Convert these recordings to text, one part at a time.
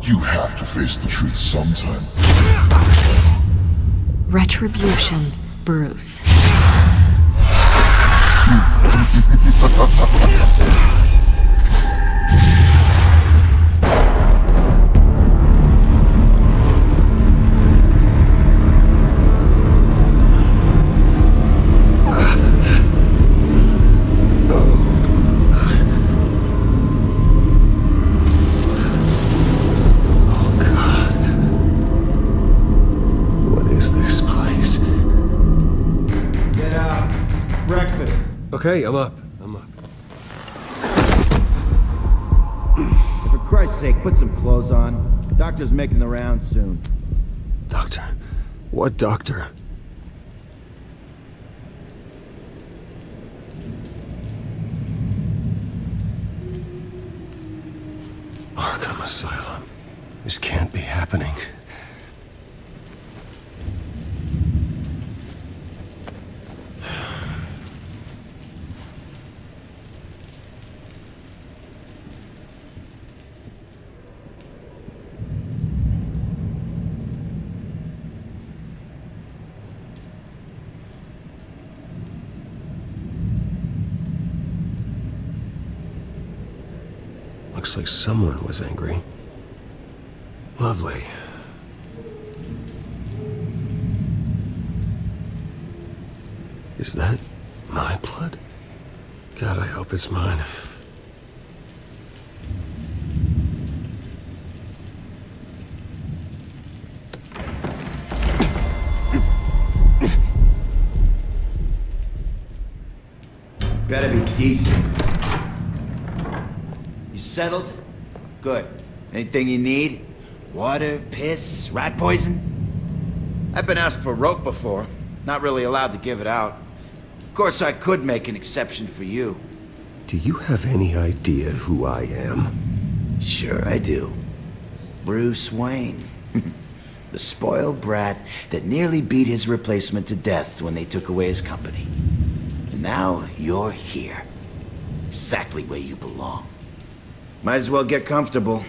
You have to face the truth sometime. Retribution, Bruce. Okay, I'm up. For Christ's sake, put some clothes on. Doctor's making the rounds soon. Doctor? What doctor? Arkham Asylum. This can't be happening. Looks like someone was angry. Lovely. Is that my blood? God, I hope it's mine. Better be decent. You settled? Good. Anything you need? Water, piss, rat poison? I've been asked for rope before. Not really allowed to give it out. Of course, I could make an exception for you. Do you have any idea who I am? Sure I do. Bruce Wayne. The spoiled brat that nearly beat his replacement to death when they took away his company. And now you're here. Exactly where you belong. Might as well get comfortable.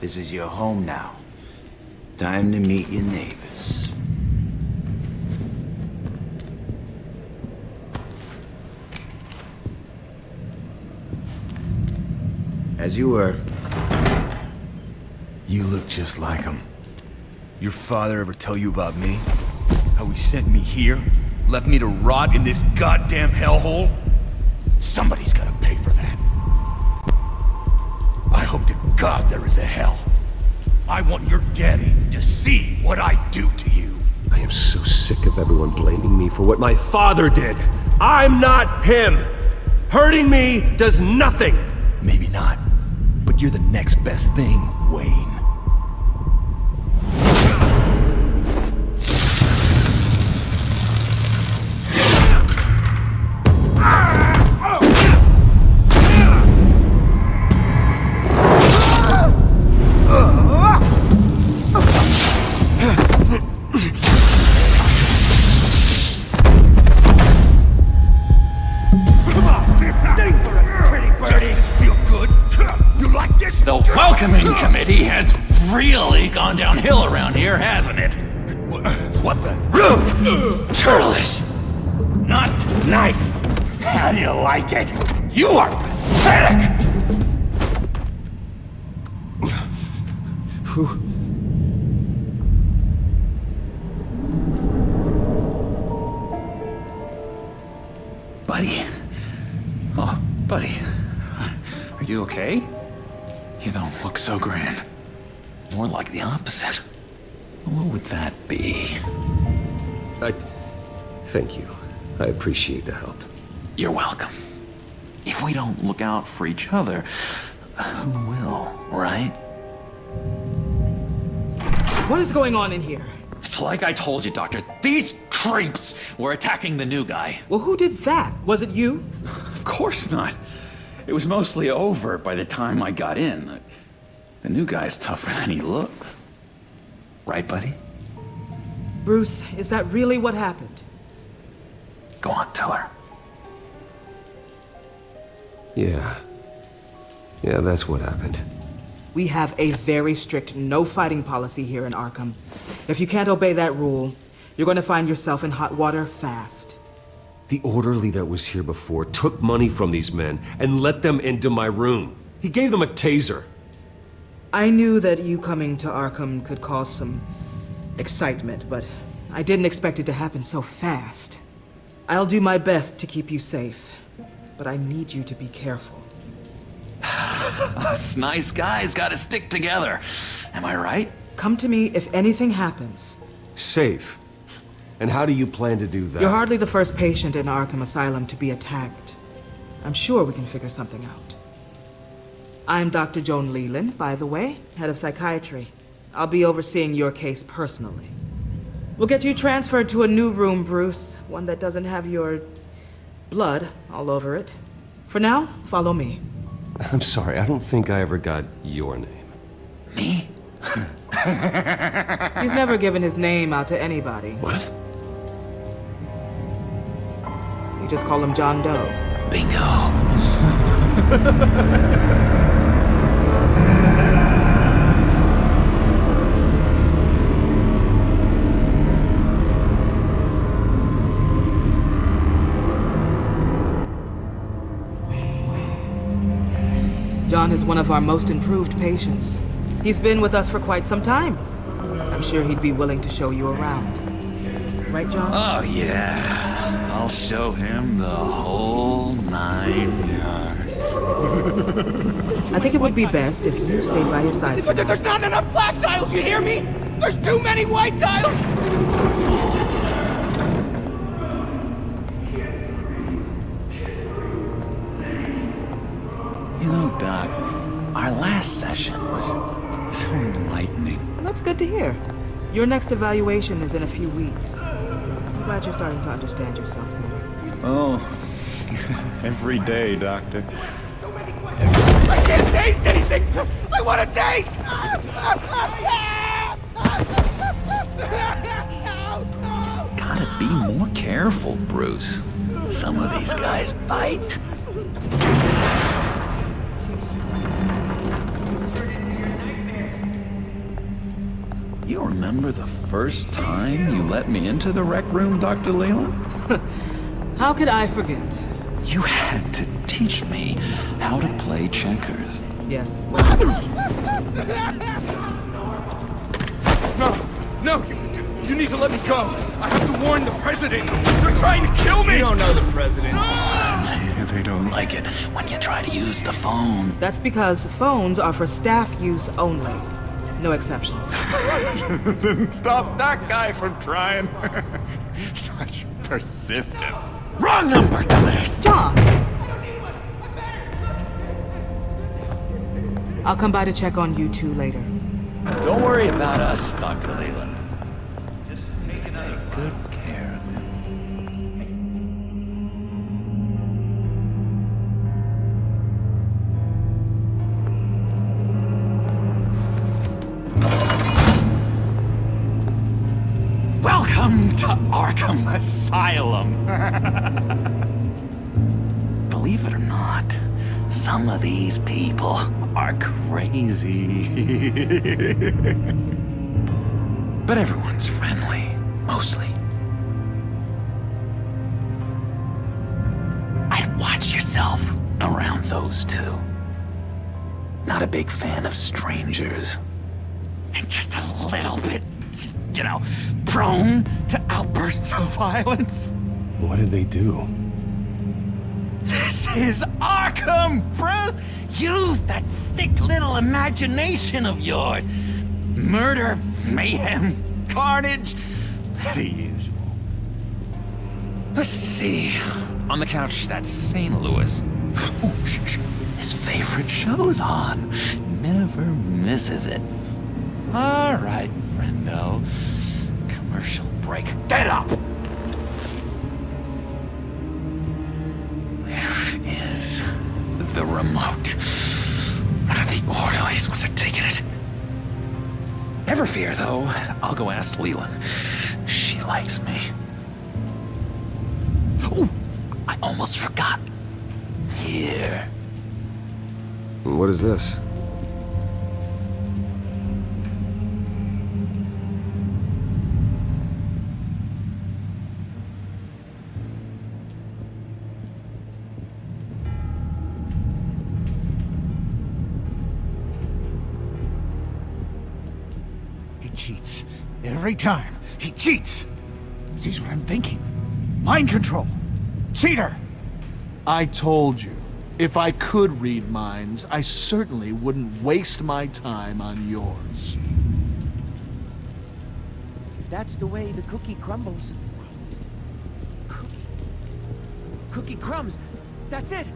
This is your home now. Time to meet your neighbors. As you were. You look just like him. Your father ever tell you about me? How he sent me here? Left me to rot in this goddamn hellhole? Somebody's gotta pay for that. I hope to God there is a hell. I want your daddy to see what I do to you. I am so sick of everyone blaming me for what my father did. I'm not him. Hurting me does nothing. Maybe not, but you're the next best thing, Wayne. The welcoming committee has really gone downhill around here, hasn't it? What the? Rude! Churlish! Not nice! How do you like it? You are pathetic! Who? Buddy? Oh, buddy. Are you okay? You don't look so grand. More like the opposite. What would that be? Thank you. I appreciate the help. You're welcome. If we don't look out for each other, who will, right? What is going on in here? It's like I told you, Doctor. These creeps were attacking the new guy. Well, who did that? Was it you? Of course not. It was mostly over by the time I got in. The new guy's tougher than he looks. Right, buddy? Bruce, is that really what happened? Go on, tell her. Yeah, that's what happened. We have a very strict no fighting policy here in Arkham. If you can't obey that rule, you're going to find yourself in hot water fast. The orderly that was here before took money from these men and let them into my room. He gave them a taser. I knew that you coming to Arkham could cause some excitement, but I didn't expect it to happen so fast. I'll do my best to keep you safe, but I need you to be careful. Us nice guys gotta stick together. Am I right? Come to me if anything happens. Safe. And how do you plan to do that? You're hardly the first patient in Arkham Asylum to be attacked. I'm sure we can figure something out. I'm Dr. Joan Leland, by the way, head of psychiatry. I'll be overseeing your case personally. We'll get you transferred to a new room, Bruce. One that doesn't have your blood all over it. For now, follow me. I'm sorry, I don't think I ever got your name. Me? He's never given his name out to anybody. What? We just call him John Doe. Bingo. John is one of our most improved patients. He's been with us for quite some time. I'm sure he'd be willing to show you around. Right, John? Oh, yeah. I'll show him the whole 9 yards. I think it would be best if you stayed by his side. But there's not enough black tiles, you hear me? There's too many white tiles! You know, Doc, our last session was so enlightening. That's good to hear. Your next evaluation is in a few weeks. I'm glad you're starting to understand yourself better. Oh, every day, Doctor. I can't taste anything! I want to taste! Gotta be more careful, Bruce. Some of these guys bite. You remember the first time you let me into the rec room, Dr. Leland? How could I forget? You had to teach me how to play checkers. Yes. No, you need to let me go. I have to warn the president. They're trying to kill me. You don't know the president. They don't like it when you try to use the phone. That's because phones are for staff use only. No exceptions. Stop that guy from trying. Such persistence. Wrong number, dumbass! John! I'll come by to check on you two later. Don't worry about us, Dr. Leland. Just take good care of him. Welcome to Arkham Asylum. Believe it or not, some of these people are crazy. But everyone's friendly, mostly. I'd watch yourself around those two. Not a big fan of strangers. And just a little bit, you know, prone to outbursts of violence. What did they do? This is Arkham, Bruce! Use that sick little imagination of yours. Murder, mayhem, carnage, the usual. Let's see. On the couch, that's St. Louis. Ooh, shh. His favorite show's on. Never misses it. All right, friendo. Commercial break. Get up! Where is the remote? The orderlies must have taken it. Never fear, though. I'll go ask Leland. She likes me. Ooh, I almost forgot. Here. What is this? cheats. Every time, he cheats. Sees what I'm thinking. Mind control. Cheater! I told you, if I could read minds, I certainly wouldn't waste my time on yours. If that's the way the cookie crumbles. Cookie crumbs. That's it.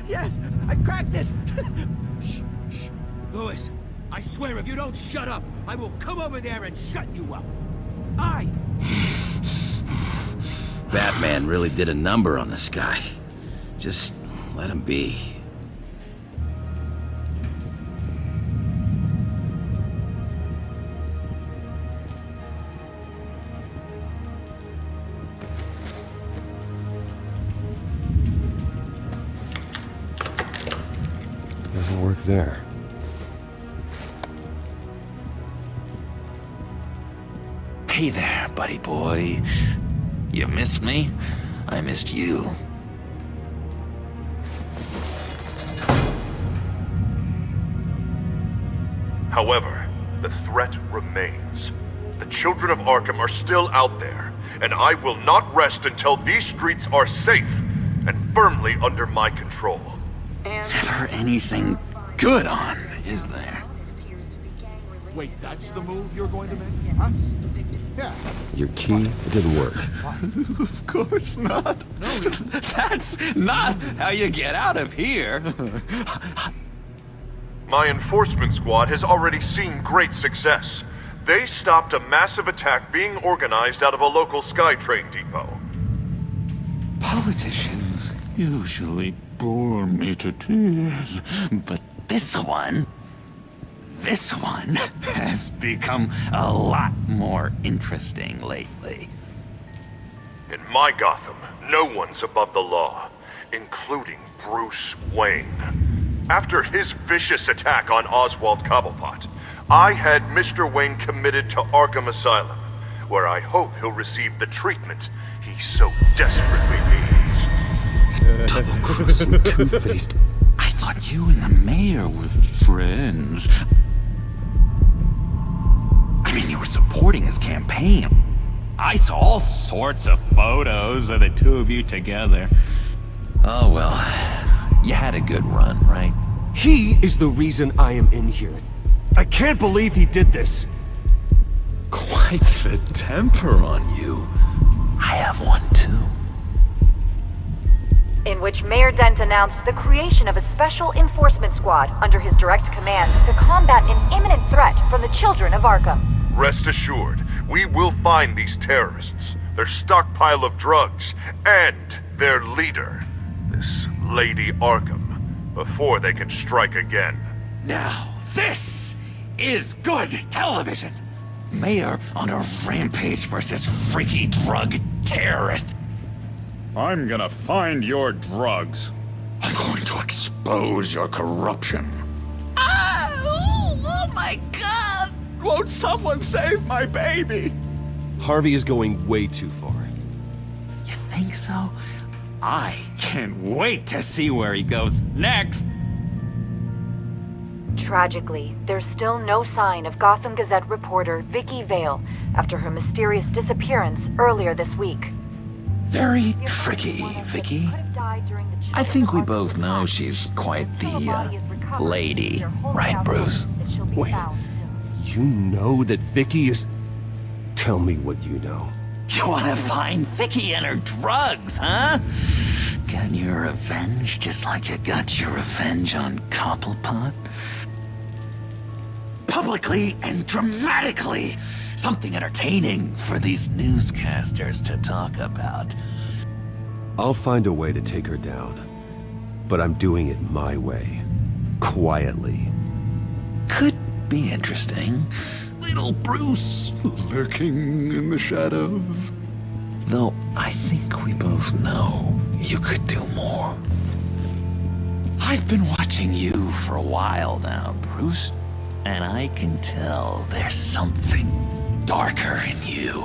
Yes, I cracked it. Shh. Louis, I swear if you don't shut up, I will come over there and shut you up. Batman really did a number on this guy. Just let him be. Doesn't work there. Hey there, buddy boy. You missed me? I missed you. However, the threat remains. The children of Arkham are still out there, and I will not rest until these streets are safe and firmly under my control. Never anything good on, is there? Wait, that's the move you're going to make? Huh? Yeah. Your key, it didn't work. Of course not. That's not how you get out of here. My enforcement squad has already seen great success. They stopped a massive attack being organized out of a local SkyTrain depot. Politicians usually bore me to tears, but this one has become a lot more interesting lately. In my Gotham, no one's above the law, including Bruce Wayne. After his vicious attack on Oswald Cobblepot, I had Mr. Wayne committed to Arkham Asylum, where I hope he'll receive the treatment he so desperately needs. Double-crossing, two-faced. I thought you and the mayor were friends. I mean, you were supporting his campaign. I saw all sorts of photos of the two of you together. Oh well, you had a good run, right? He is the reason I am in here. I can't believe he did this. Quite the temper on you. I have one too. In which Mayor Dent announced the creation of a special enforcement squad under his direct command to combat an imminent threat from the children of Arkham. Rest assured, we will find these terrorists, their stockpile of drugs, and their leader, this Lady Arkham, before they can strike again. Now, this is good television! Mayor on a rampage versus freaky drug terrorist. I'm gonna find your drugs. I'm going to expose your corruption. Oh my God! Won't someone save my baby? Harvey is going way too far. You think so? I can't wait to see where he goes next. Tragically, there's still no sign of Gotham Gazette reporter Vicky Vale after her mysterious disappearance earlier this week. Very tricky, Vicky. I think we both know she's quite the lady, right, Bruce? Wait, you know that Vicky is... Tell me what you know. You wanna find Vicky and her drugs, huh? Get your revenge just like you got your revenge on Cobblepot? Publicly and dramatically! Something entertaining for these newscasters to talk about. I'll find a way to take her down. But I'm doing it my way. Quietly. Could be interesting. Little Bruce lurking in the shadows. Though I think we both know you could do more. I've been watching you for a while now, Bruce. And I can tell there's something darker in you.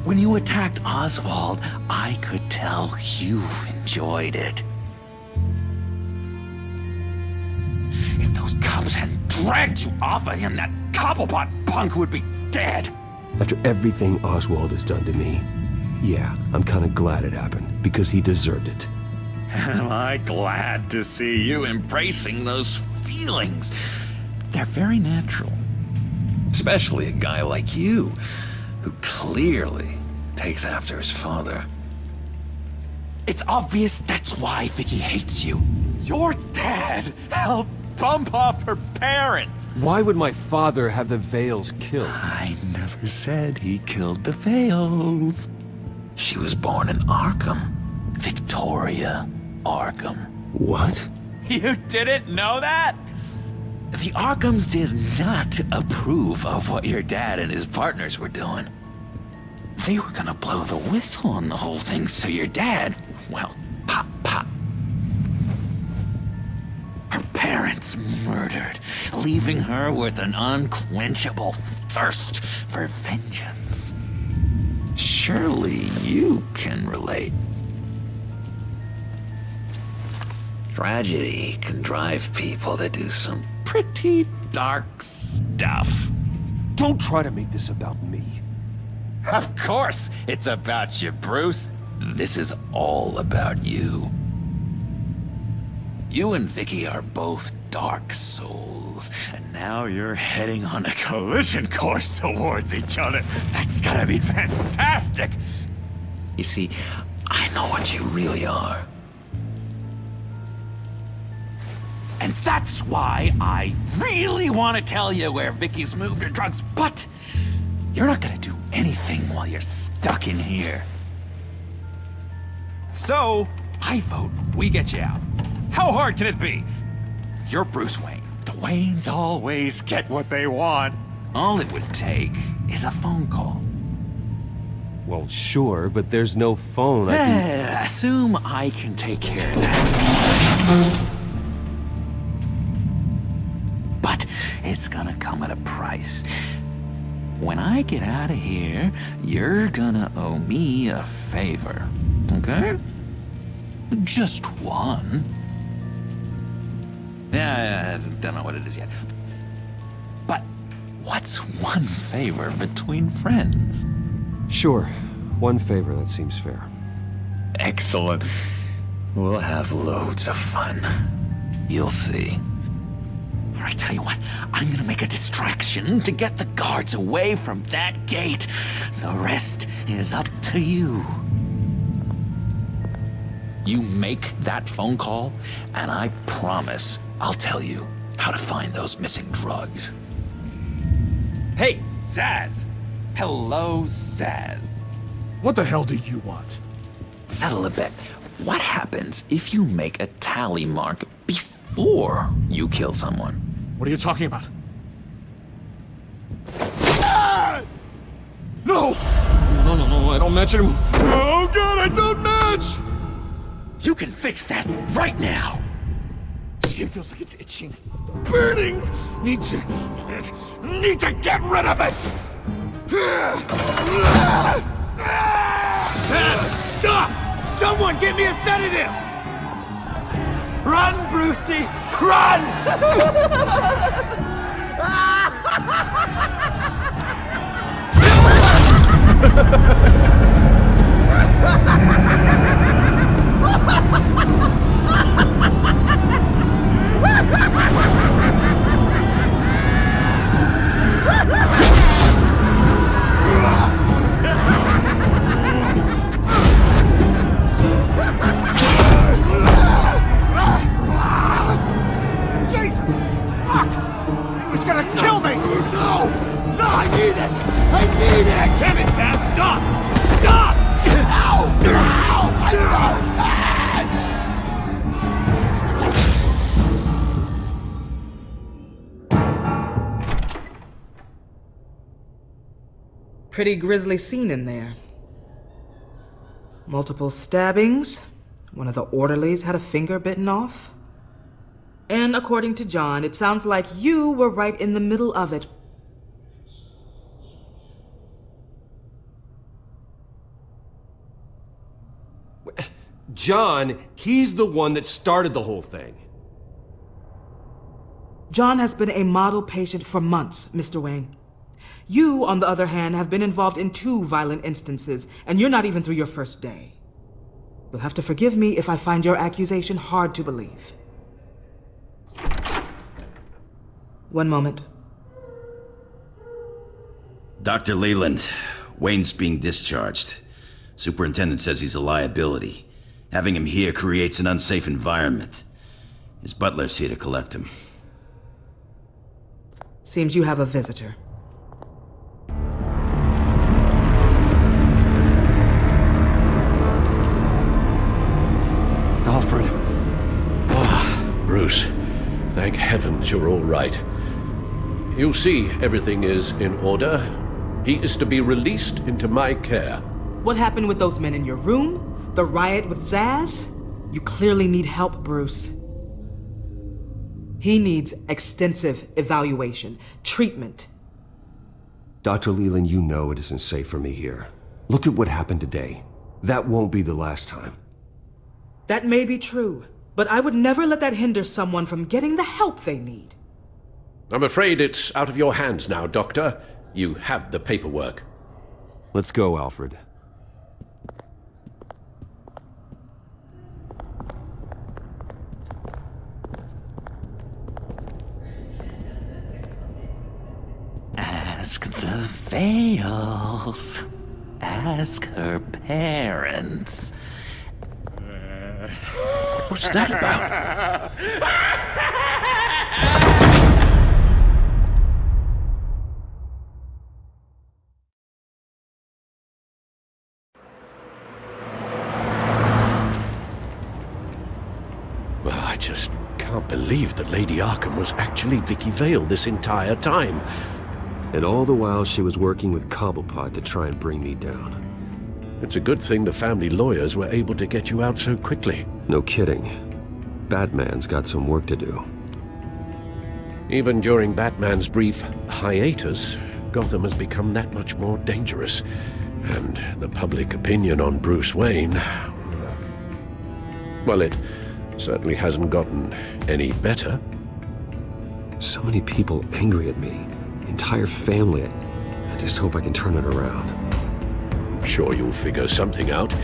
When you attacked Oswald, I could tell you enjoyed it. If those cops hadn't dragged you off of him, that Cobblepot punk would be dead. After everything Oswald has done to me, yeah, I'm kinda glad it happened, because he deserved it. Am I glad to see you embracing those feelings? They're very natural. Especially a guy like you, who clearly takes after his father. It's obvious that's why Vicky hates you. Your dad helped bump off her parents. Why would my father have the Vales killed? I never said he killed the Vales. She was born in Arkham. Victoria Arkham. What? You didn't know that? The Arkhams did not approve of what your dad and his partners were doing. They were gonna blow the whistle on the whole thing, so your dad, well, pop. Her parents murdered, leaving her with an unquenchable thirst for vengeance. Surely you can relate. Tragedy can drive people to do some pretty dark stuff. Don't try to make this about me. Of course it's about you, Bruce. This is all about you. You and Vicky are both dark souls, and now you're heading on a collision course towards each other. That's gonna be fantastic! You see, I know what you really are. And that's why I really want to tell you where Vicky's moved her drugs, but you're not gonna do anything while you're stuck in here. So, I vote we get you out. How hard can it be? You're Bruce Wayne. The Waynes always get what they want. All it would take is a phone call. Well, sure, but there's no phone. Assume I can take care of that. But it's gonna come at a price. When I get out of here, you're gonna owe me a favor, okay? Just one. Yeah, I don't know what it is yet. But what's one favor between friends? Sure, one favor, that seems fair. Excellent. We'll have loads of fun. You'll see. All right, tell you what, I'm gonna make a distraction to get the guards away from that gate. The rest is up to you. You make that phone call, and I promise I'll tell you how to find those missing drugs. Hey, Zsasz! Hello, Zsasz. What the hell do you want? Settle a bet. What happens if you make a tally mark before you kill someone? What are you talking about? Ah! No! No, I don't match anymore. Oh god, I don't match! You can fix that right now! Skin feels like it's itching. Burning! Need to get rid of it! Stop! Someone get me a sedative! Run, Brucey! Run! Jesus! Fuck! He was gonna kill me! No! No, I need it! I need it! Damn it, Zsasz! Stop! Stop! Ow! Ow! I don't match! Pretty grisly scene in there. Multiple stabbings. One of the orderlies had a finger bitten off. And according to John, it sounds like you were right in the middle of it. John, he's the one that started the whole thing. John has been a model patient for months, Mr. Wayne. You, on the other hand, have been involved in 2 violent instances, and you're not even through your first day. You'll have to forgive me if I find your accusation hard to believe. One moment. Dr. Leland, Wayne's being discharged. Superintendent says he's a liability. Having him here creates an unsafe environment. His butler's here to collect him. Seems you have a visitor. Alfred. Bruce. Thank heavens you're all right. You see, everything is in order. He is to be released into my care. What happened with those men in your room? The riot with Zsasz? You clearly need help, Bruce. He needs extensive evaluation, treatment. Dr. Leland, you know it isn't safe for me here. Look at what happened today. That won't be the last time. That may be true, but I would never let that hinder someone from getting the help they need. I'm afraid it's out of your hands now, Doctor. You have the paperwork. Let's go, Alfred. Ask the Vales. Ask her parents. What's that about? Well, I just can't believe that Lady Arkham was actually Vicky Vale this entire time. And all the while she was working with Cobblepot to try and bring me down. It's a good thing the family lawyers were able to get you out so quickly. No kidding. Batman's got some work to do. Even during Batman's brief hiatus, Gotham has become that much more dangerous. And the public opinion on Bruce Wayne... well, it certainly hasn't gotten any better. So many people angry at me. Entire family. I just hope I can turn it around. I'm sure you'll figure something out.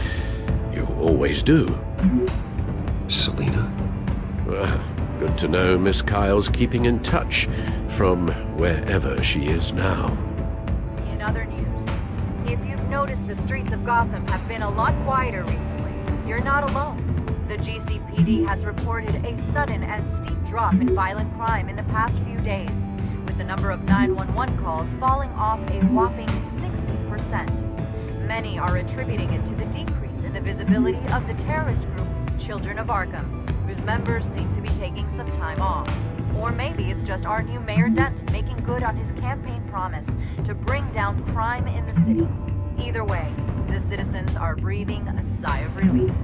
You always do. Selina? Good to know Miss Kyle's keeping in touch from wherever she is now. In other news, if you've noticed the streets of Gotham have been a lot quieter recently, you're not alone. The GCPD has reported a sudden and steep drop in violent crime in the past few days, with the number of 911 calls falling off a whopping 60%. Many are attributing it to the decrease in the visibility of the terrorist group Children of Arkham, whose members seem to be taking some time off. Or maybe it's just our new Mayor Dent making good on his campaign promise to bring down crime in the city. Either way, the citizens are breathing a sigh of relief.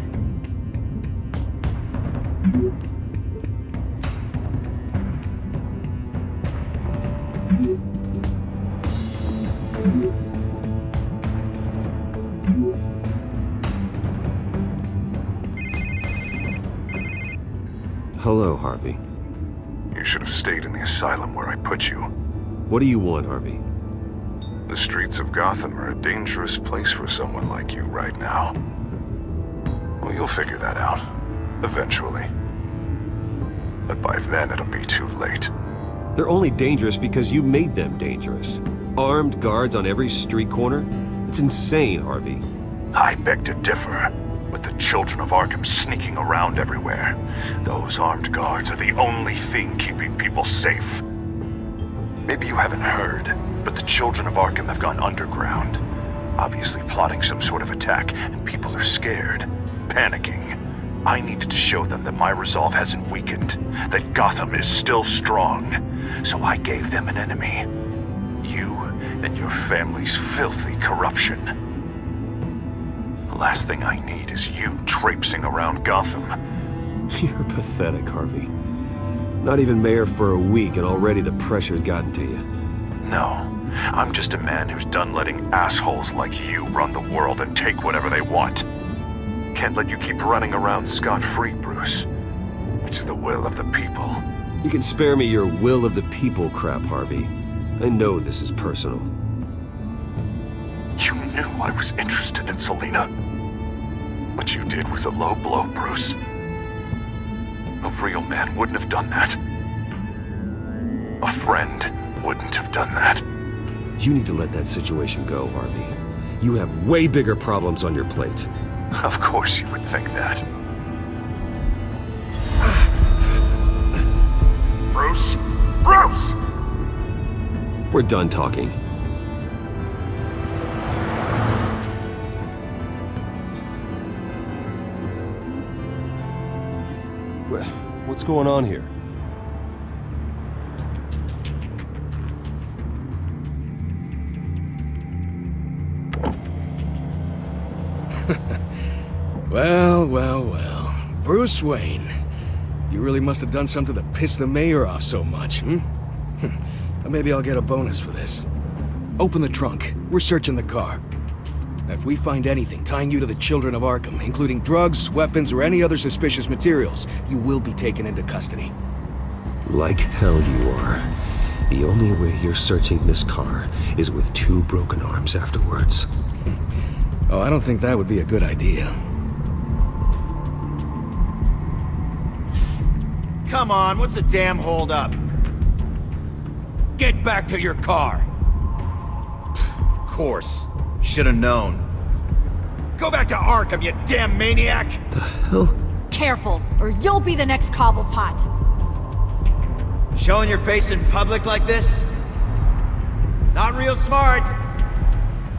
Hello, Harvey. You should have stayed in the asylum where I put you. What do you want, Harvey? The streets of Gotham are a dangerous place for someone like you right now. Well, you'll figure that out. Eventually. But by then it'll be too late. They're only dangerous because you made them dangerous. Armed guards on every street corner? It's insane, Harvey. I beg to differ. With the Children of Arkham sneaking around everywhere, those armed guards are the only thing keeping people safe. Maybe you haven't heard, but the Children of Arkham have gone underground. Obviously plotting some sort of attack, and people are scared, panicking. I needed to show them that my resolve hasn't weakened, that Gotham is still strong. So I gave them an enemy. You and your family's filthy corruption. The last thing I need is you traipsing around Gotham. You're pathetic, Harvey. Not even mayor for a week and already the pressure's gotten to you. No, I'm just a man who's done letting assholes like you run the world and take whatever they want. Can't let you keep running around scot-free, Bruce. It's the will of the people. You can spare me your will of the people crap, Harvey. I know this is personal. You knew I was interested in Selina. What you did was a low blow, Bruce. A real man wouldn't have done that. A friend wouldn't have done that. You need to let that situation go, Harvey. You have way bigger problems on your plate. Of course you would think that. Bruce! Bruce! We're done talking. What's going on here? Well. Bruce Wayne. You really must have done something to piss the mayor off so much, hmm? Maybe I'll get a bonus for this. Open the trunk. We're searching the car. If we find anything tying you to the Children of Arkham, including drugs, weapons, or any other suspicious materials, you will be taken into custody. Like hell you are. The only way you're searching this car is with 2 broken arms afterwards. Oh, I don't think that would be a good idea. Come on, what's the damn holdup? Get back to your car! Of course. Should have known. Go back to Arkham, you damn maniac! The hell? Careful, or you'll be the next Cobblepot. Showing your face in public like this? Not real smart.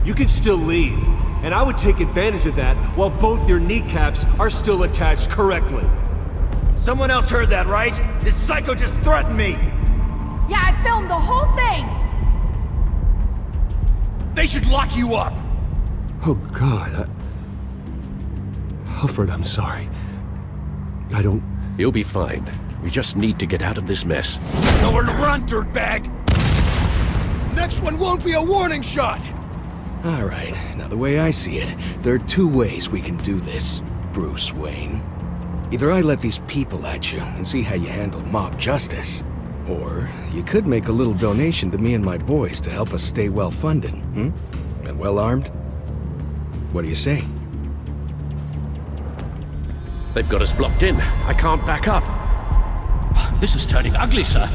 You can still leave, and I would take advantage of that while both your kneecaps are still attached correctly. Someone else heard that, right? This psycho just threatened me! Yeah, I filmed the whole thing! They should lock you up! Oh, God. Alfred, I'm sorry. I don't... You'll be fine. We just need to get out of this mess. Nowhere to run, dirtbag! Next one won't be a warning shot! Alright, now the way I see it, there are 2 ways we can do this, Bruce Wayne. Either I let these people at you and see how you handle mob justice, or you could make a little donation to me and my boys to help us stay well-funded, and well-armed. What do you say? They've got us blocked in. I can't back up. This is turning ugly, sir.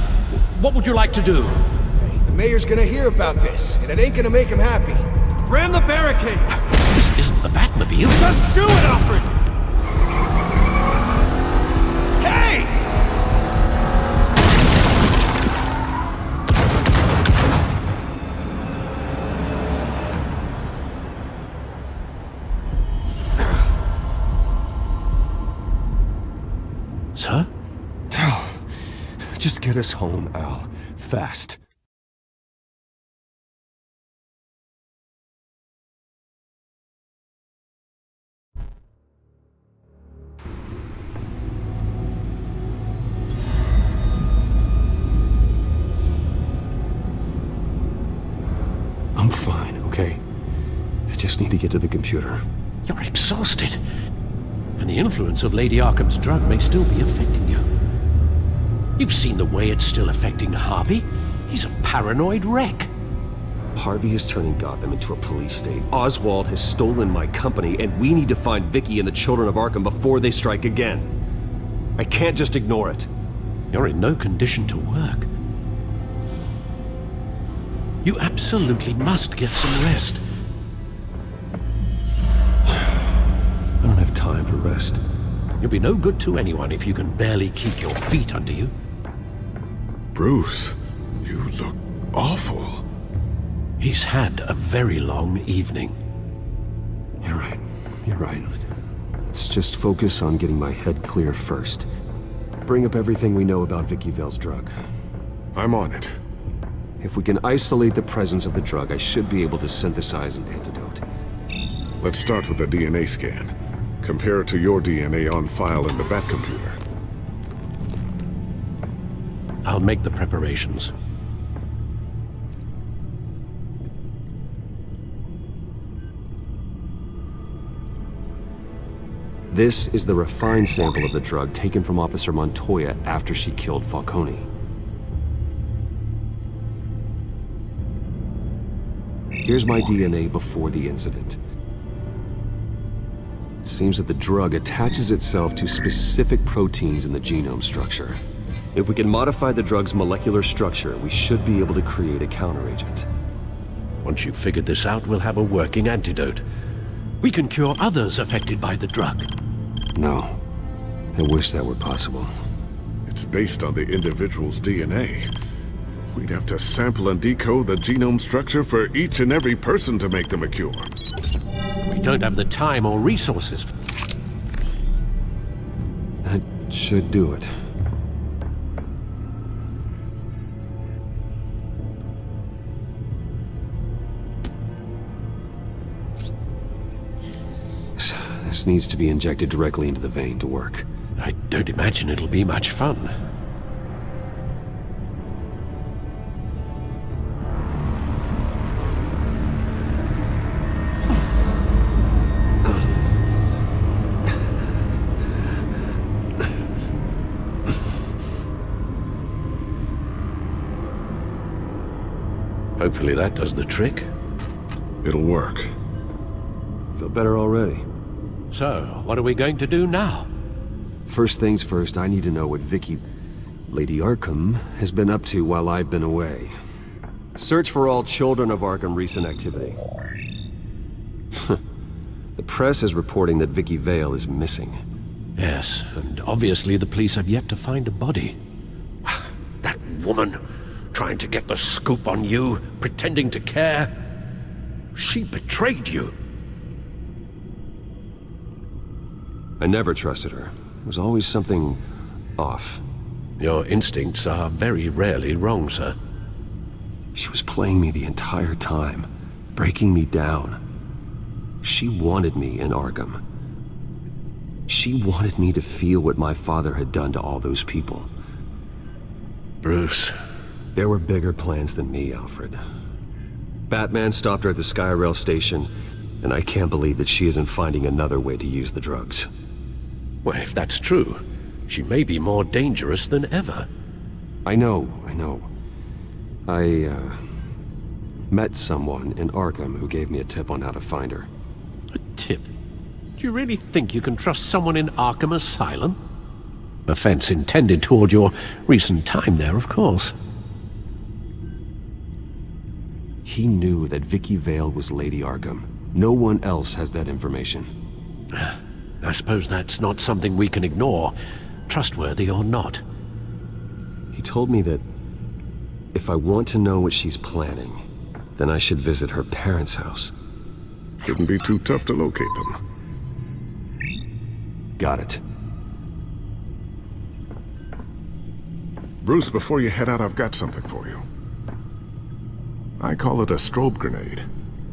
What would you like to do? Hey, the mayor's gonna hear about this, and it ain't gonna make him happy. Ram the barricade! This isn't the Batmobile. Just do it, Alfred! Hey! Sir? Just get us home, Al. Fast. I'm fine, okay? I just need to get to the computer. You're exhausted. And the influence of Lady Arkham's drug may still be affecting you. You've seen the way it's still affecting Harvey. He's a paranoid wreck. Harvey is turning Gotham into a police state. Oswald has stolen my company, and we need to find Vicky and the Children of Arkham before they strike again. I can't just ignore it. You're in no condition to work. You absolutely must get some rest. I don't have time to rest. You'll be no good to anyone if you can barely keep your feet under you. Bruce, you look awful. He's had a very long evening. You're right. You're right. Let's just focus on getting my head clear first. Bring up everything we know about Vicky Vale's drug. I'm on it. If we can isolate the presence of the drug, I should be able to synthesize an antidote. Let's start with a DNA scan. Compare it to your DNA on file in the Batcomputer. I'll make the preparations. This is the refined sample of the drug taken from Officer Montoya after she killed Falcone. Here's my DNA before the incident. It seems that the drug attaches itself to specific proteins in the genome structure. If we can modify the drug's molecular structure, we should be able to create a counteragent. Once you've figured this out, we'll have a working antidote. We can cure others affected by the drug. No. I wish that were possible. It's based on the individual's DNA. We'd have to sample and decode the genome structure for each and every person to make them a cure. We don't have the time or resources. That should do it. This needs to be injected directly into the vein to work. I don't imagine it'll be much fun. Hopefully that does the trick. It'll work. Feel better already. So, what are we going to do now? First things first, I need to know what Lady Arkham, has been up to while I've been away. Search for all Children of Arkham recent activity. The press is reporting that Vicky Vale is missing. Yes, and obviously the police have yet to find a body. That woman, trying to get the scoop on you, pretending to care. She betrayed you. I never trusted her. There was always something off. Your instincts are very rarely wrong, sir. She was playing me the entire time, breaking me down. She wanted me in Arkham. She wanted me to feel what my father had done to all those people. Bruce. There were bigger plans than me, Alfred. Batman stopped her at the Skyrail station, and I can't believe that she isn't finding another way to use the drugs. Well, if that's true, she may be more dangerous than ever. I know. I met someone in Arkham who gave me a tip on how to find her. A tip? Do you really think you can trust someone in Arkham Asylum? Offense intended toward your recent time there, of course. He knew that Vicky Vale was Lady Arkham. No one else has that information. I suppose that's not something we can ignore, trustworthy or not. He told me that if I want to know what she's planning, then I should visit her parents' house. Shouldn't be too tough to locate them. Got it. Bruce, before you head out, I've got something for you. I call it a strobe grenade.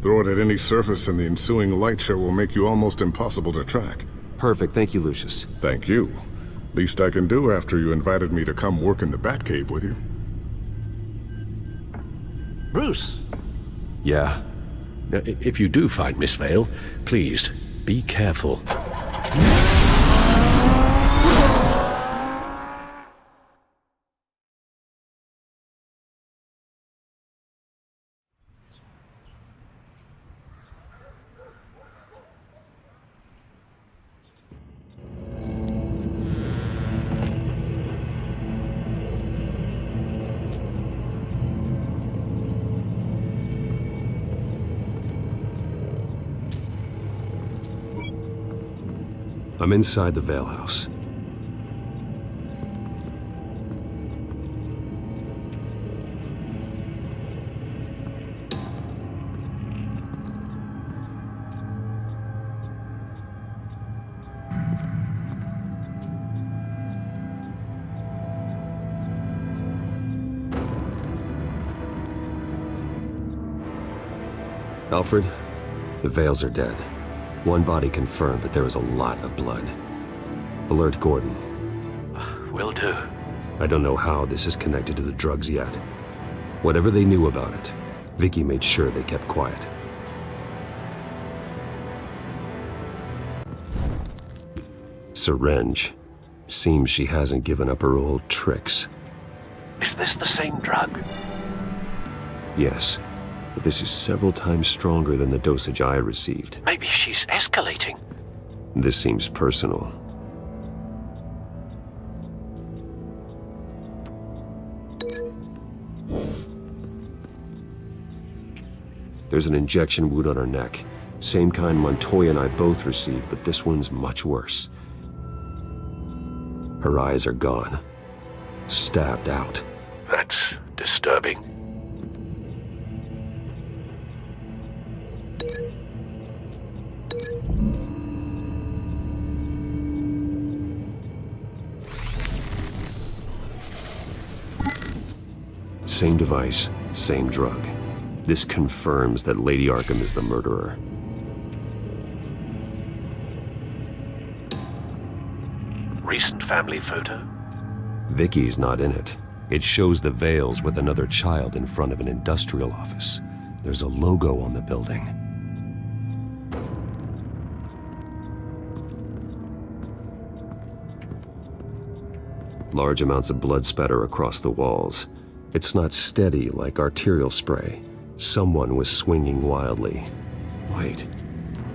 Throw it at any surface and the ensuing light show will make you almost impossible to track. Perfect, thank you, Lucius. Thank you. Least I can do after you invited me to come work in the Batcave with you. Bruce! Yeah? If you do find Miss Vale, please, be careful. I'm inside the Vale House. Alfred, the Vales are dead. One body confirmed, but there is a lot of blood. Alert Gordon. Will do. I don't know how this is connected to the drugs yet. Whatever they knew about it, Vicky made sure they kept quiet. syringe. Seems she hasn't given up her old tricks. Is this the same drug? Yes, but this is several times stronger than the dosage I received. Maybe she's escalating. This seems personal. There's an injection wound on her neck. Same kind Montoya and I both received, but this one's much worse. Her eyes are gone. Stabbed out. That's disturbing. Same device, same drug. This confirms that Lady Arkham is the murderer. Recent family photo? Vicky's not in it. It shows the Vales with another child in front of an industrial office. There's a logo on the building. Large amounts of blood spatter across the walls. It's not steady like arterial spray. Someone was swinging wildly. Wait,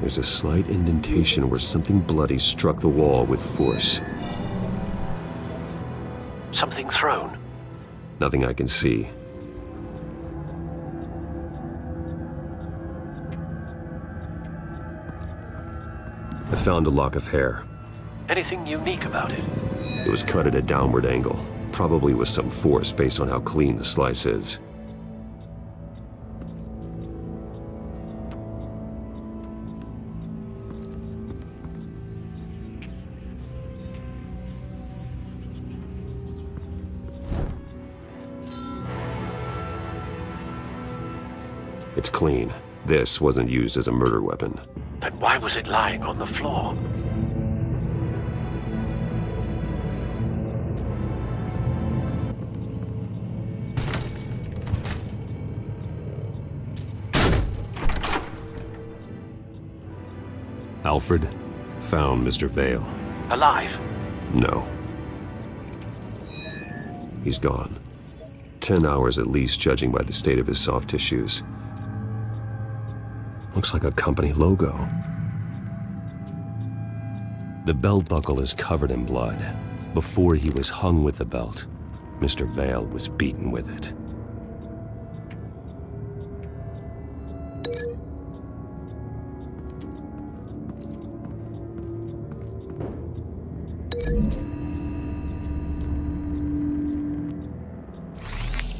there's a slight indentation where something bloody struck the wall with force. Something thrown? Nothing I can see. I found a lock of hair. Anything unique about it? It was cut at a downward angle, probably with some force based on how clean the slice is. It's clean. This wasn't used as a murder weapon. Then why was it lying on the floor? Alfred found Mr. Vale. Alive? No. He's gone. 10 hours at least, judging by the state of his soft tissues. Looks like a company logo. The belt buckle is covered in blood. Before he was hung with the belt, Mr. Vale was beaten with it.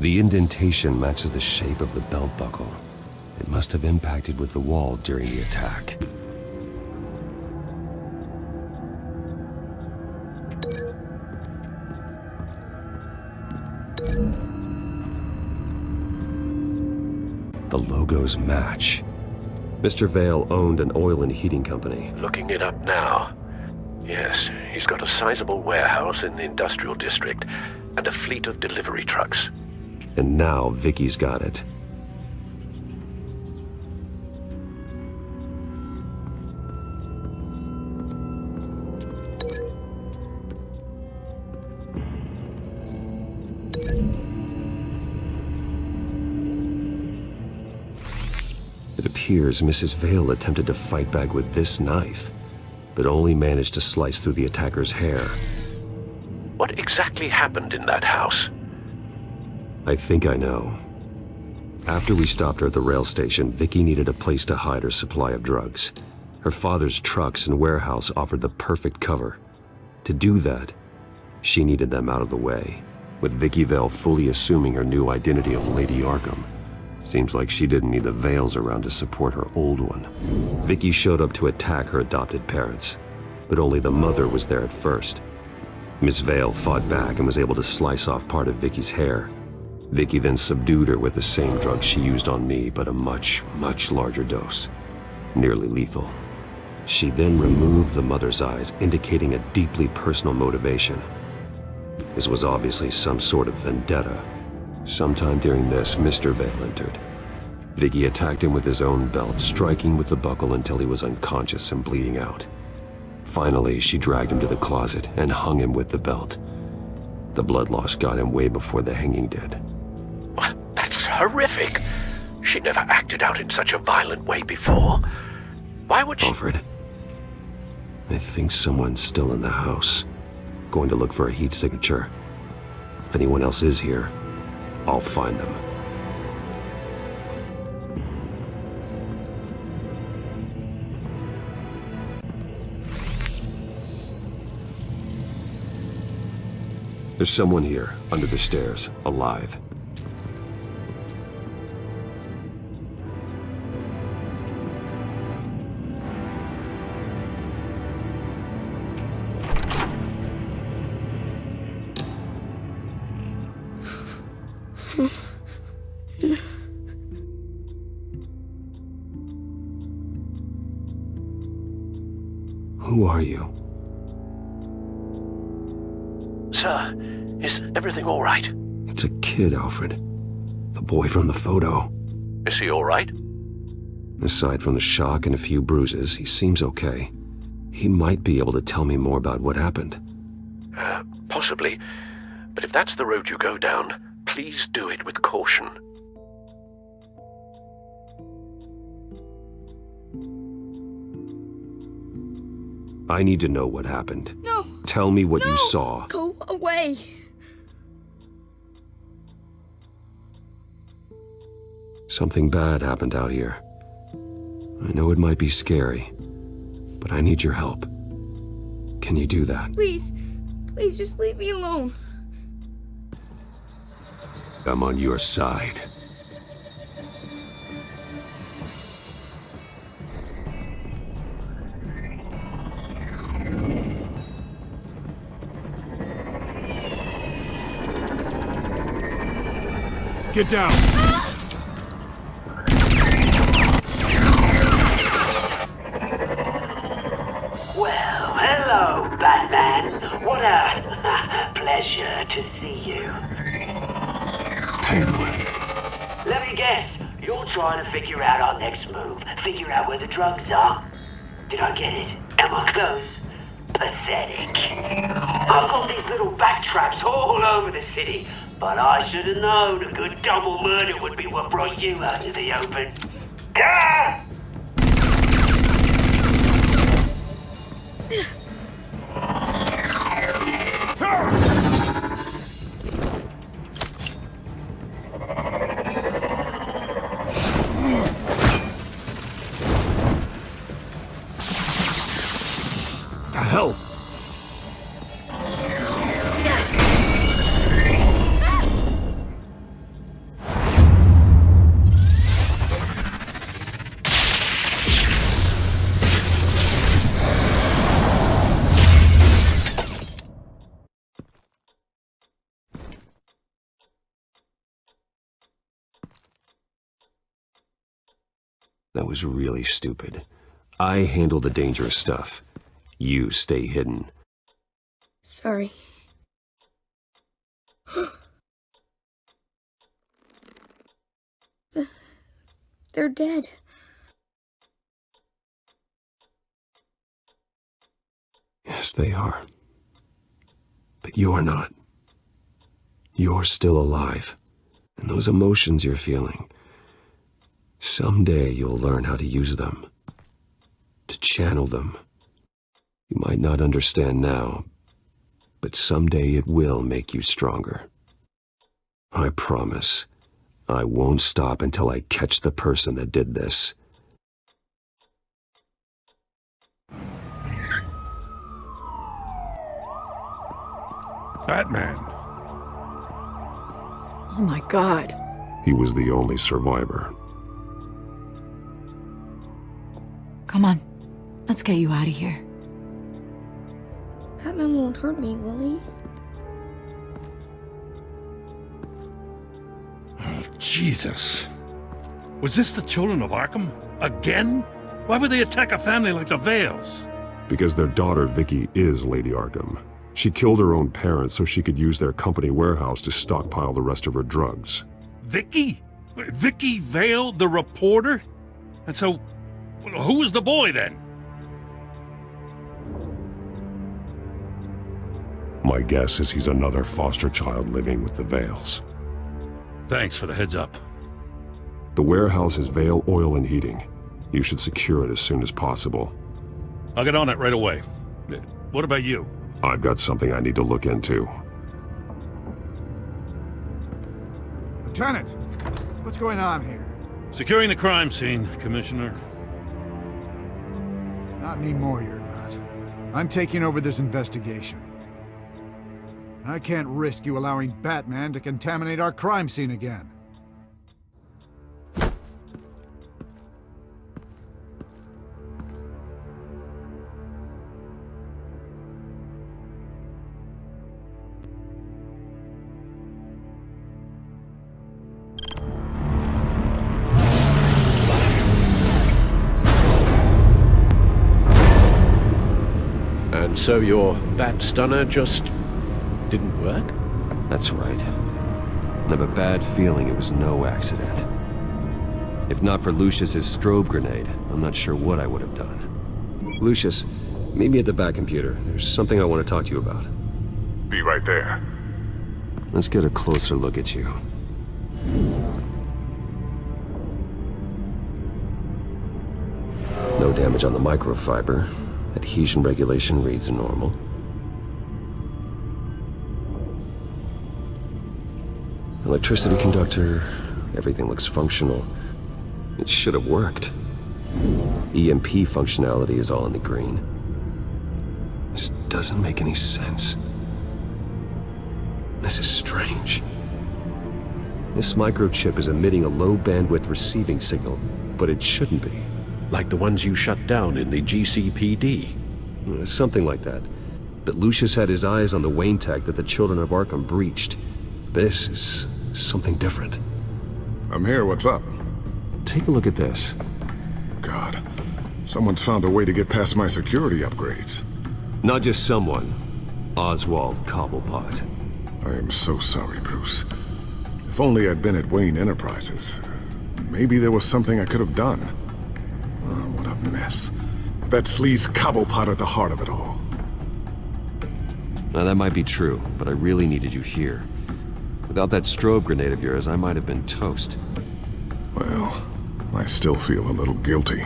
The indentation matches the shape of the belt buckle. It must have impacted with the wall during the attack. The logos match. Mr. Vale owned an oil and heating company. Looking it up now. Yes, he's got a sizable warehouse in the industrial district and a fleet of delivery trucks. And now Vicky's got it. It appears Mrs. Vale attempted to fight back with this knife, but only managed to slice through the attacker's hair. What exactly happened in that house? I think I know. After we stopped her at the rail station, Vicky needed a place to hide her supply of drugs. Her father's trucks and warehouse offered the perfect cover. To do that, she needed them out of the way, with Vicky Vale fully assuming her new identity of Lady Arkham. Seems like she didn't need the Vales around to support her old one. Vicky showed up to attack her adopted parents, but only the mother was there at first. Miss Vale fought back and was able to slice off part of Vicky's hair. Vicky then subdued her with the same drug she used on me, but a much, much larger dose. Nearly lethal. She then removed the mother's eyes, indicating a deeply personal motivation. This was obviously some sort of vendetta. Sometime during this, Mr. Vale entered. Vicky attacked him with his own belt, striking with the buckle until he was unconscious and bleeding out. Finally, she dragged him to the closet and hung him with the belt. The blood loss got him way before the hanging did. That's horrific. She never acted out in such a violent way before. Why would she— Alfred, I think someone's still in the house. Going to look for a heat signature. If anyone else is here, I'll find them. There's someone here, under the stairs, alive. Who are you? Sir, is everything all right? It's a kid, Alfred. The boy from the photo. Is he all right? Aside from the shock and a few bruises, he seems okay. He might be able to tell me more about what happened. Possibly. But if that's the road you go down, please do it with caution. I need to know what happened. No! Tell me what you saw. Go away! Something bad happened out here. I know it might be scary, but I need your help. Can you do that? Please, please just leave me alone. I'm on your side. Get down! Well, hello, Batman. What a pleasure to see you. Penguin. Let me guess, you're trying to figure out our next move. Figure out where the drugs are. Did I get it? Am I close? Pathetic. I've got these little bat traps all over the city. But I should have known a good double murder would be what brought you out to the open. Ah! The hell? That was really stupid. I handle the dangerous stuff. You stay hidden. Sorry. They're dead. Yes, they are. But you're not. You're still alive. And those emotions you're feeling, someday you'll learn how to use them. To channel them. You might not understand now, but someday it will make you stronger. I promise, I won't stop until I catch the person that did this. Batman. Oh my God. He was the only survivor. Come on. Let's get you out of here. Batman won't hurt me, will he? Oh, Jesus. Was this the children of Arkham? Again? Why would they attack a family like the Vales? Because their daughter, Vicky, is Lady Arkham. She killed her own parents so she could use their company warehouse to stockpile the rest of her drugs. Vicky? Vicky Vale, the reporter? And so, who was the boy then? My guess is he's another foster child living with the Vales. Thanks for the heads up. The warehouse is Vale Oil and Heating. You should secure it as soon as possible. I'll get on it right away. What about you? I've got something I need to look into. Lieutenant, what's going on here? Securing the crime scene, Commissioner. Not anymore, you're not. I'm taking over this investigation. I can't risk you allowing Batman to contaminate our crime scene again. And so your bat stunner just didn't work? That's right. I have a bad feeling it was no accident. If not for Lucius's strobe grenade, I'm not sure what I would have done. Lucius, meet me at the back computer. There's something I want to talk to you about. Be right there. Let's get a closer look at you. No damage on the microfiber. Adhesion regulation reads normal. Electricity conductor, everything looks functional. It should have worked. EMP functionality is all in the green. This doesn't make any sense. This is strange. This microchip is emitting a low bandwidth receiving signal, but it shouldn't be. Like the ones you shut down in the GCPD? Something like that. But Lucius had his eyes on the Wayne tech that the Children of Arkham breached. This is something different. I'm here, what's up? Take a look at this. God, someone's found a way to get past my security upgrades. Not just someone. Oswald Cobblepot. I am so sorry, Bruce. If only I'd been at Wayne Enterprises. Maybe there was something I could have done. Oh, what a mess. That sleaze Cobblepot at the heart of it all. Now that might be true, but I really needed you here. Without that strobe grenade of yours, I might have been toast. Well, I still feel a little guilty.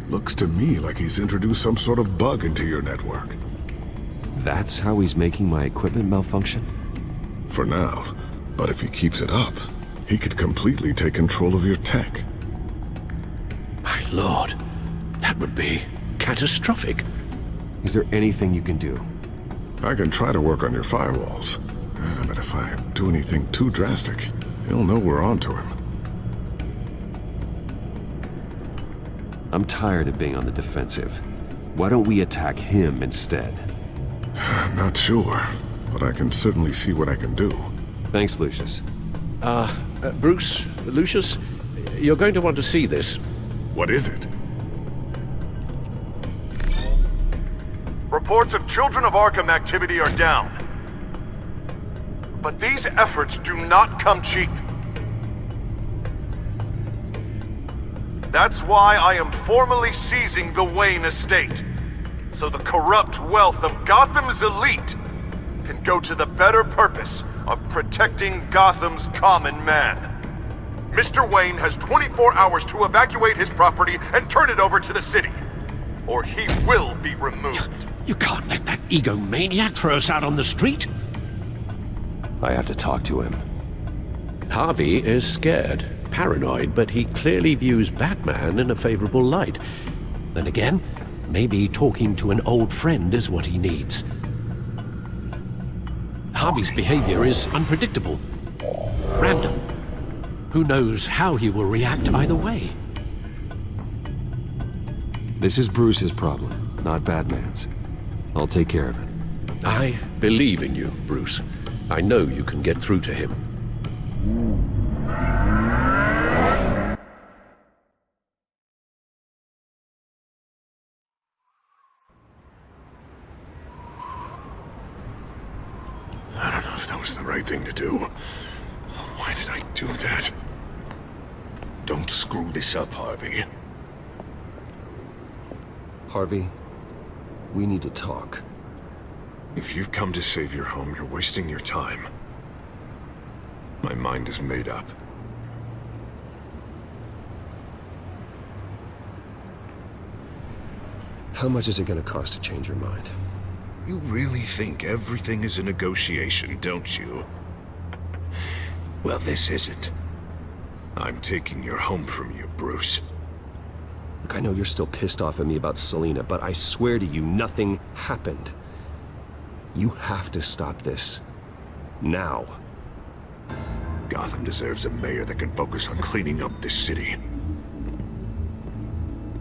Looks to me like he's introduced some sort of bug into your network. That's how he's making my equipment malfunction? For now. But if he keeps it up, he could completely take control of your tech. My lord, that would be catastrophic. Is there anything you can do? I can try to work on your firewalls. But if I do anything too drastic, he'll know we're onto him. I'm tired of being on the defensive. Why don't we attack him instead? Not sure, but I can certainly see what I can do. Thanks, Lucius. Bruce, Lucius, you're going to want to see this. What is it? Reports of Children of Arkham activity are down. But these efforts do not come cheap. That's why I am formally seizing the Wayne estate, so the corrupt wealth of Gotham's elite can go to the better purpose of protecting Gotham's common man. Mr. Wayne has 24 hours to evacuate his property and turn it over to the city, or he will be removed. You can't let that egomaniac throw us out on the street. I have to talk to him. Harvey is scared, paranoid, but he clearly views Batman in a favorable light. Then again, maybe talking to an old friend is what he needs. Harvey's behavior is unpredictable, random. Who knows how he will react either way? This is Bruce's problem, not Batman's. I'll take care of it. I believe in you, Bruce. I know you can get through to him. I don't know if that was the right thing to do. Why did I do that? Don't screw this up, Harvey. Harvey, we need to talk. If you've come to save your home, you're wasting your time. My mind is made up. How much is it gonna cost to change your mind? You really think everything is a negotiation, don't you? Well, this isn't. I'm taking your home from you, Bruce. Look, I know you're still pissed off at me about Selina, but I swear to you, nothing happened. You have to stop this. Now. Gotham deserves a mayor that can focus on cleaning up this city.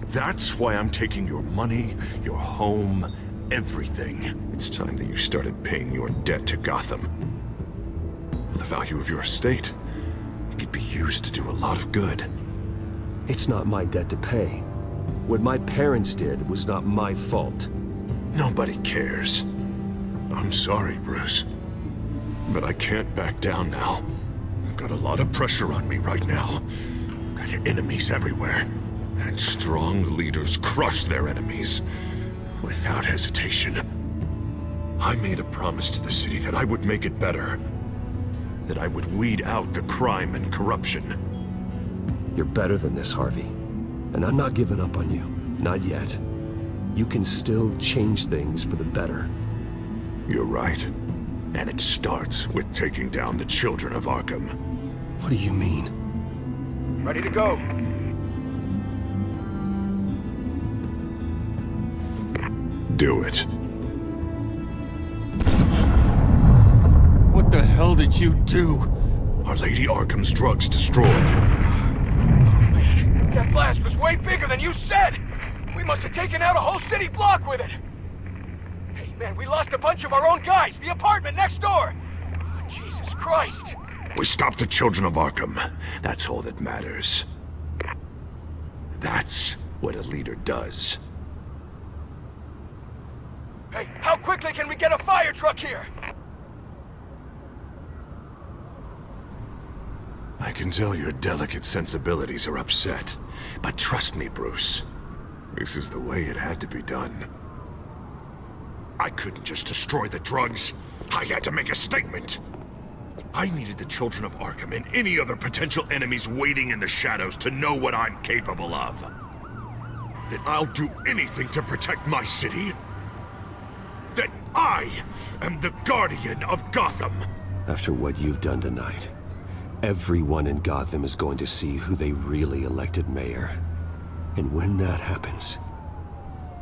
That's why I'm taking your money, your home, everything. It's time that you started paying your debt to Gotham. For the value of your estate, it could be used to do a lot of good. It's not my debt to pay. What my parents did was not my fault. Nobody cares. I'm sorry, Bruce. But I can't back down now. I've got a lot of pressure on me right now. Got enemies everywhere. And strong leaders crush their enemies without hesitation. I made a promise to the city that I would make it better. That I would weed out the crime and corruption. You're better than this, Harvey. And I'm not giving up on you. Not yet. You can still change things for the better. You're right. And it starts with taking down the children of Arkham. What do you mean? Ready to go. Do it. What the hell did you do? Our Lady Arkham's drugs destroyed. That blast was way bigger than you said! We must have taken out a whole city block with it! Hey man, we lost a bunch of our own guys! The apartment next door! Oh, Jesus Christ! We stopped the children of Arkham. That's all that matters. That's what a leader does. Hey, how quickly can we get a fire truck here? I can tell your delicate sensibilities are upset. But trust me, Bruce. This is the way it had to be done. I couldn't just destroy the drugs. I had to make a statement. I needed the children of Arkham and any other potential enemies waiting in the shadows to know what I'm capable of. That I'll do anything to protect my city. That I am the guardian of Gotham. After what you've done tonight, everyone in Gotham is going to see who they really elected mayor. And when that happens,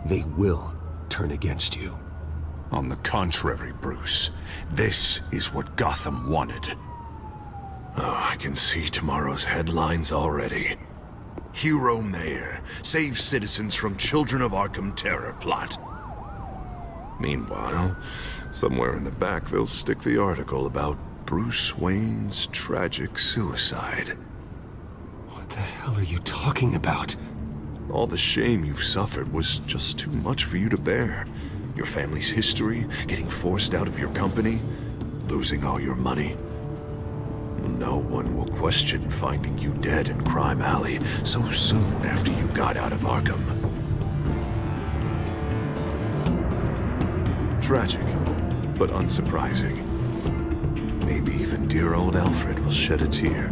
they will turn against you. On the contrary, Bruce. This is what Gotham wanted. Oh, I can see tomorrow's headlines already. Hero Mayor saves citizens from Children of Arkham terror plot. Meanwhile, somewhere in the back they'll stick the article about Bruce Wayne's tragic suicide. What the hell are you talking about? All the shame you've suffered was just too much for you to bear. Your family's history, getting forced out of your company, losing all your money. No one will question finding you dead in Crime Alley so soon after you got out of Arkham. Tragic, but unsurprising. Maybe even dear old Alfred will shed a tear.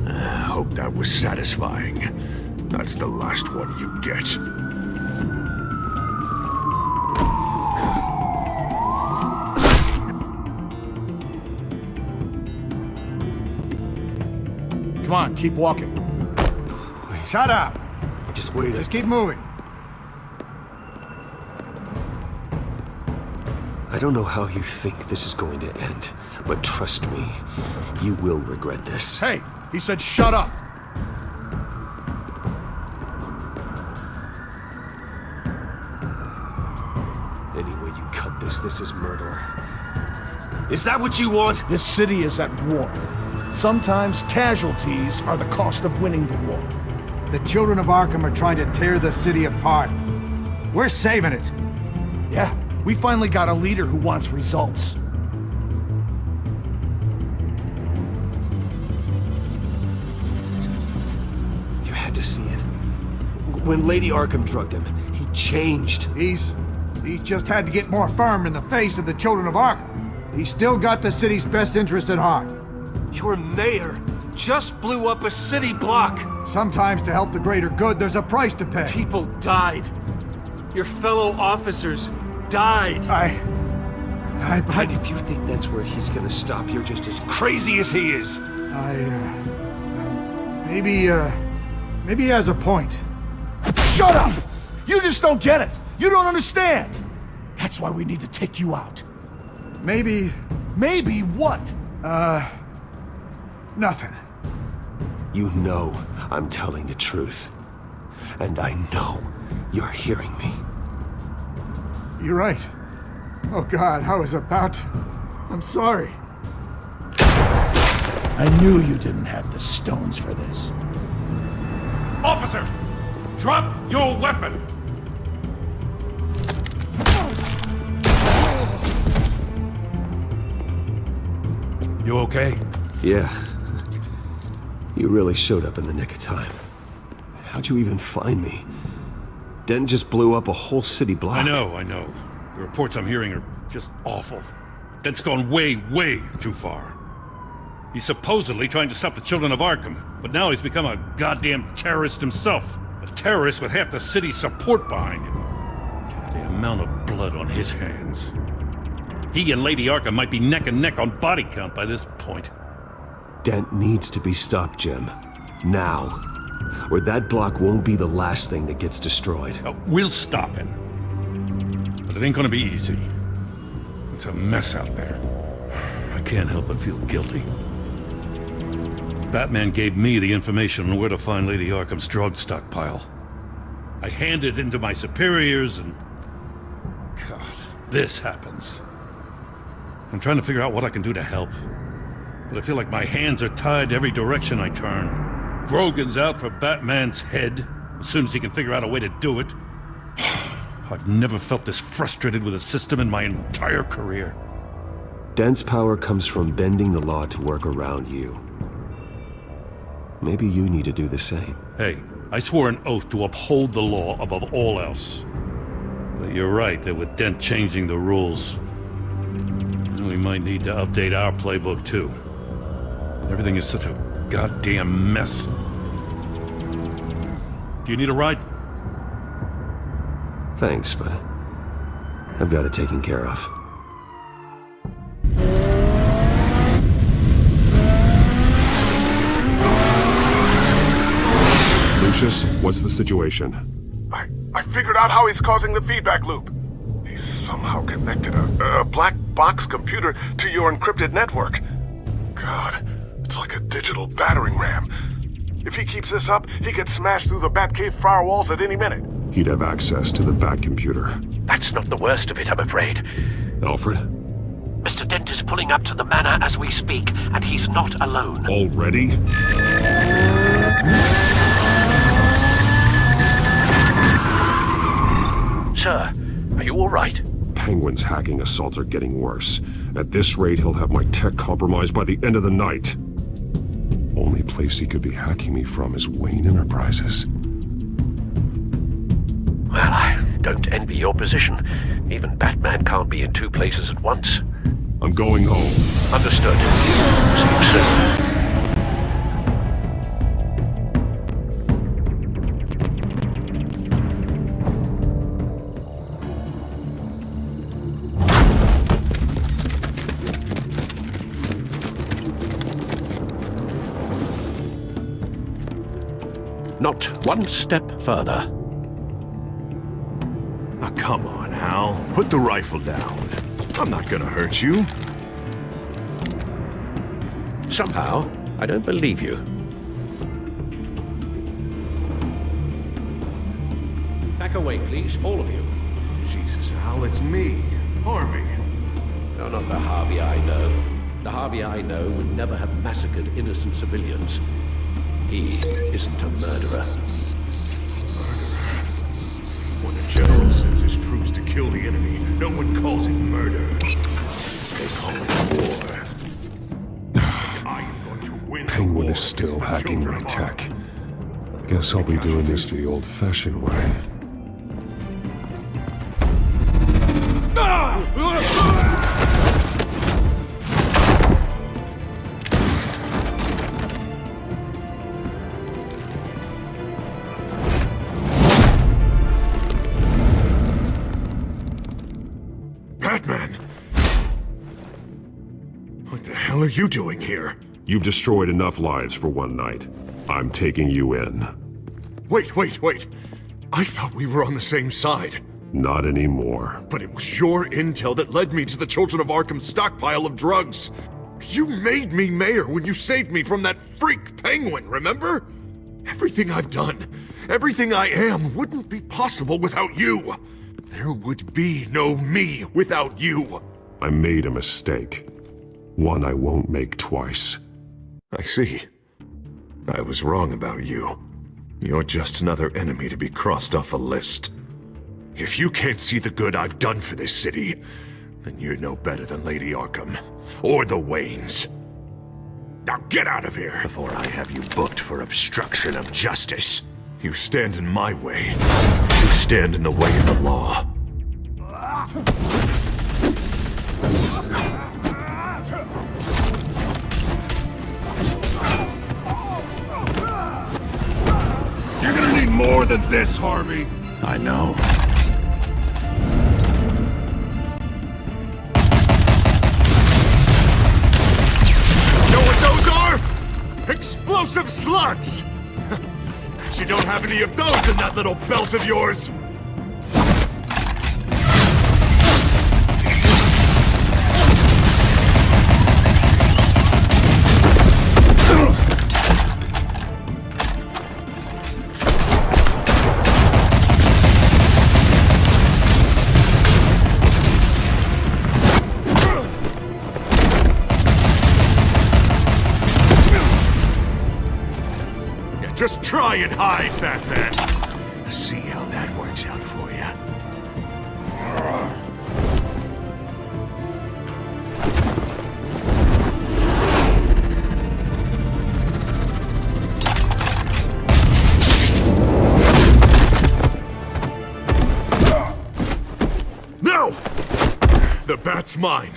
I hope that was satisfying. That's the last one you get. Come on, keep walking. Shut up! Just wait. Just keep moving. I don't know how you think this is going to end, but trust me, you will regret this. Hey, he said shut up! Any way you cut this, this is murder. Is that what you want? This city is at war. Sometimes casualties are the cost of winning the war. The children of Arkham are trying to tear the city apart. We're saving it. Yeah, we finally got a leader who wants results. You had to see it. When Lady Arkham drugged him, he changed. He's just had to get more firm in the face of the Children of Arkham. He's still got the city's best interests at heart. Your mayor just blew up a city block. Sometimes to help the greater good, there's a price to pay. People died. Your fellow officers died. And if you think that's where he's gonna stop, you're just as crazy as he is. Maybe he has a point. Shut up! You just don't get it. You don't understand. That's why we need to take you out. Maybe what? Nothing. You know I'm telling the truth. And I know you're hearing me. You're right. Oh God, I was about to... I'm sorry. I knew you didn't have the stones for this. Officer! Drop your weapon! You okay? Yeah. You really showed up in the nick of time. How'd you even find me? Dent just blew up a whole city block. I know. The reports I'm hearing are just awful. Dent's gone way, way too far. He's supposedly trying to stop the Children of Arkham, but now he's become a goddamn terrorist himself. A terrorist with half the city's support behind him. God, the amount of blood on his hands. He and Lady Arkham might be neck and neck on body count by this point. Dent needs to be stopped, Jim. Now. Or that block won't be the last thing that gets destroyed. We'll stop him. But it ain't gonna be easy. It's a mess out there. I can't help but feel guilty. Batman gave me the information on where to find Lady Arkham's drug stockpile. I handed it in to my superiors and... God, this happens. I'm trying to figure out what I can do to help. But I feel like my hands are tied every direction I turn. Grogan's out for Batman's head, as soon as he can figure out a way to do it. I've never felt this frustrated with a system in my entire career. Dent's power comes from bending the law to work around you. Maybe you need to do the same. Hey, I swore an oath to uphold the law above all else. But you're right that with Dent changing the rules, we might need to update our playbook too. Everything is such a goddamn mess. Do you need a ride? Thanks, but I've got it taken care of. Lucius, what's the situation? I figured out how he's causing the feedback loop. He's somehow connected a black box computer to your encrypted network. God, it's like a digital battering ram. If he keeps this up, he could smash through the Batcave firewalls at any minute. He'd have access to the Bat computer. That's not the worst of it, I'm afraid. Alfred? Mr. Dent is pulling up to the manor as we speak, and he's not alone. Already? Sir, are you all right? Penguin's hacking assaults are getting worse. At this rate, he'll have my tech compromised by the end of the night. Only place he could be hacking me from is Wayne Enterprises. Well, I don't envy your position. Even Batman can't be in two places at once. I'm going home. Understood. See you soon. Not one step further. Oh, come on, Hal. Put the rifle down. I'm not gonna hurt you. Somehow, I don't believe you. Back away, please, all of you. Jesus, Hal, it's me, Harvey. No, not the Harvey I know. The Harvey I know would never have massacred innocent civilians. He isn't a murderer. Murderer? When a general sends his troops to kill the enemy, no one calls it murder. They call it war. Penguin is still hacking my tech. Guess I'll be doing this the old-fashioned way. Batman! What the hell are you doing here? You've destroyed enough lives for one night. I'm taking you in. Wait. I thought we were on the same side. Not anymore. But it was your intel that led me to the Children of Arkham's stockpile of drugs. You made me mayor when you saved me from that freak penguin, remember? Everything I've done, everything I am, wouldn't be possible without you. There would be no me without you. I made a mistake. One I won't make twice. I see. I was wrong about you. You're just another enemy to be crossed off a list. If you can't see the good I've done for this city, then you're no better than Lady Arkham, or the Waynes. Now get out of here before I have you booked for obstruction of justice. You stand in my way. You stand in the way of the law. You're gonna need more than this, Harvey. I know. Know what those are? Explosive slugs! Bet you don't have any of those in that little belt of yours! Just try and hide, Batman. See how that works out for you. No! The bat's mine.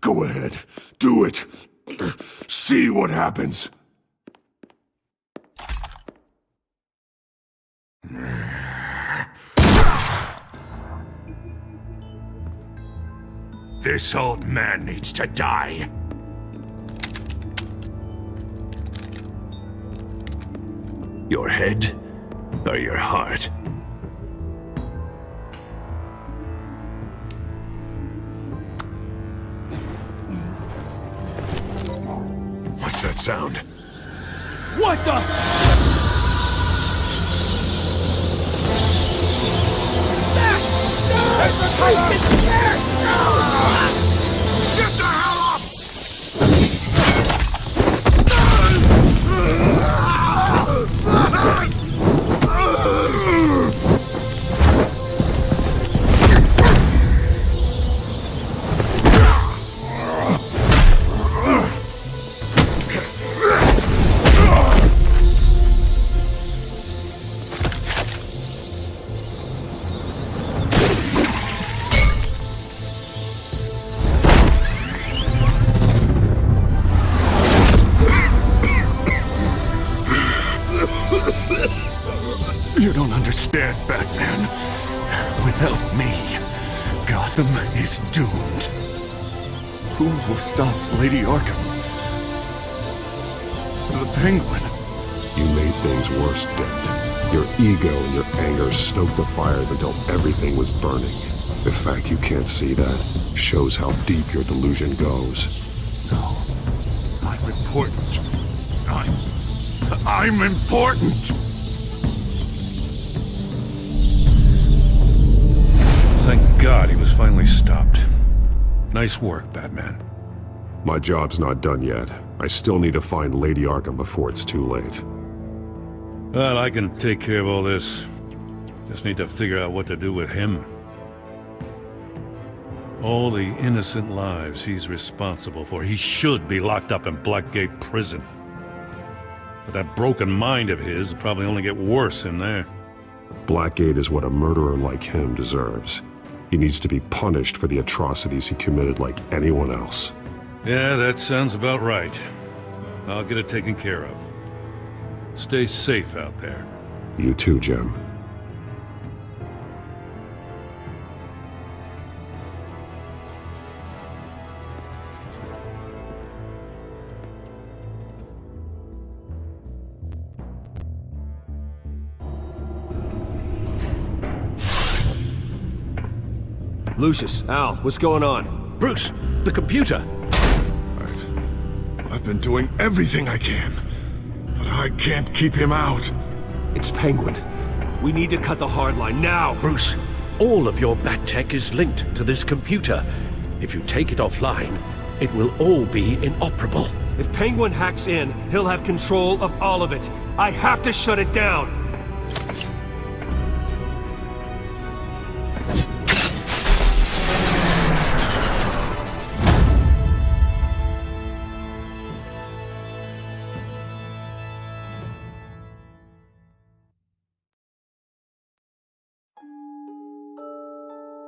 Go ahead. Do it. See what happens. This old man needs to die. Your head or your heart? What's that sound? What the? Get the hell off! You don't understand, Batman. Without me, Gotham is doomed. Who will stop Lady Arkham? The Penguin. You made things worse, Dent. Your ego and your anger stoked the fires until everything was burning. The fact you can't see that shows how deep your delusion goes. No. I'm important. I'm important! Thank God he was finally stopped. Nice work, Batman. My job's not done yet. I still need to find Lady Arkham before it's too late. Well, I can take care of all this. Just need to figure out what to do with him. All the innocent lives he's responsible for. He should be locked up in Blackgate Prison. But that broken mind of his will probably only get worse in there. Blackgate is what a murderer like him deserves. He needs to be punished for the atrocities he committed like anyone else. Yeah, that sounds about right. I'll get it taken care of. Stay safe out there. You too, Jem. Lucius, Al, what's going on? Bruce, the computer! I've been doing everything I can, but I can't keep him out. It's Penguin. We need to cut the hard line now. Bruce, all of your bat tech is linked to this computer. If you take it offline, it will all be inoperable. If Penguin hacks in, he'll have control of all of it. I have to shut it down.